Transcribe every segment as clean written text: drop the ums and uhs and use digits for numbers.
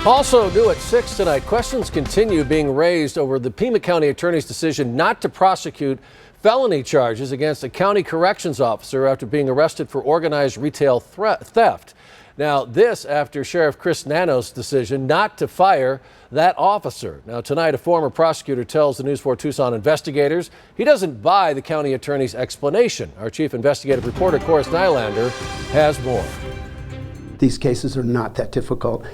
Also new at 6 tonight, questions continue being raised over the Pima County Attorney's decision not to prosecute felony charges against a county corrections officer after being arrested for organized retail theft. Now, this after Sheriff Chris Nanos' decision not to fire that officer. Now, tonight, a former prosecutor tells the News 4 Tucson investigators he doesn't buy the county attorney's explanation. Our chief investigative reporter, Corus Nylander, has more. These cases are not that difficult.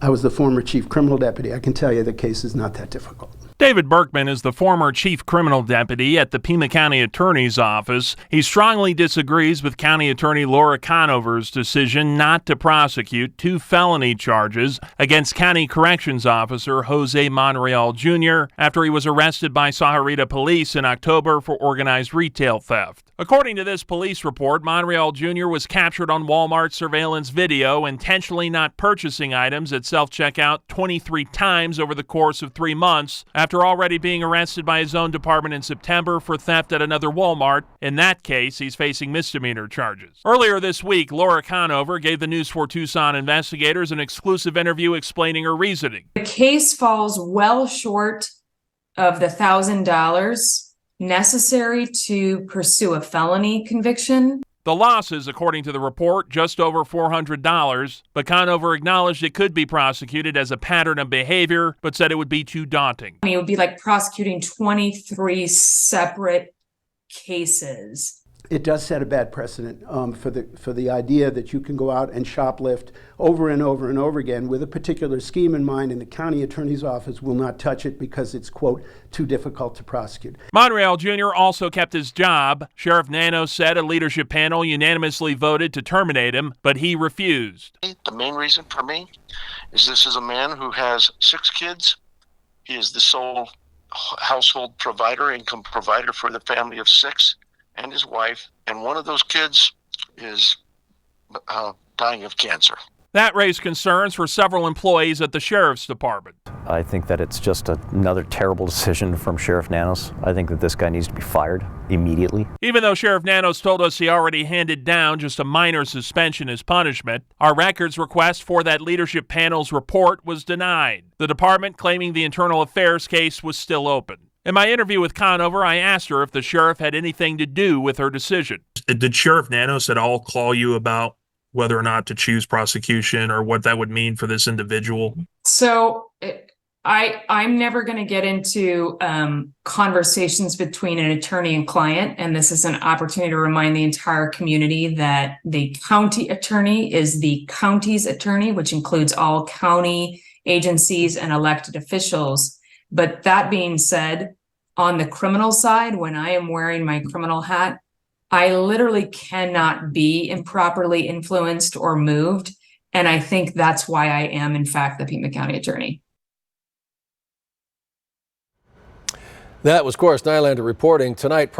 I was the former chief criminal deputy. I can tell you the case is not that difficult. David Berkman is the former chief criminal deputy at the Pima County Attorney's Office. He strongly disagrees with County Attorney Laura Conover's decision not to prosecute 2 felony charges against County Corrections Officer Jose Monreal Jr. after he was arrested by Sahuarita police in October for organized retail theft. According to this police report, Monreal Jr. was captured on Walmart surveillance video intentionally not purchasing items at self-checkout 23 times over the course of 3 months after already being arrested by his own department in September for theft at another Walmart. In that case, he's facing misdemeanor charges. Earlier this week, Laura Conover gave the News 4 Tucson investigators an exclusive interview explaining her reasoning. The case falls well short of the $1,000 necessary to pursue a felony conviction. The loss is, according to the report, just over $400, but Conover acknowledged it could be prosecuted as a pattern of behavior, but said it would be too daunting. It would be like prosecuting 23 separate cases. It does set a bad precedent for the idea that you can go out and shoplift over and over and over again with a particular scheme in mind, and the county attorney's office will not touch it because it's, quote, too difficult to prosecute. Monreal Jr. also kept his job. Sheriff Nanos said a leadership panel unanimously voted to terminate him, but he refused. The main reason for me is this is a man who has 6 kids. He is the sole household provider, income provider for the family of 6. And his wife, and one of those kids is dying of cancer. That raised concerns for several employees at the sheriff's department. I think that it's just another terrible decision from Sheriff Nanos. I think that this guy needs to be fired immediately. Even though Sheriff Nanos told us he already handed down just a minor suspension as punishment, our records request for that leadership panel's report was denied, the department claiming the internal affairs case was still open. In my interview with Conover, I asked her if the sheriff had anything to do with her decision. Did Sheriff Nanos at all call you about whether or not to choose prosecution or what that would mean for this individual? So I'm never going to get into conversations between an attorney and client, and this is an opportunity to remind the entire community that the county attorney is the county's attorney, which includes all county agencies and elected officials. But that being said, on the criminal side, when I am wearing my criminal hat, I literally cannot be improperly influenced or moved. And I think that's why I am, in fact, the Pima County attorney. That was Corus Nylander reporting tonight.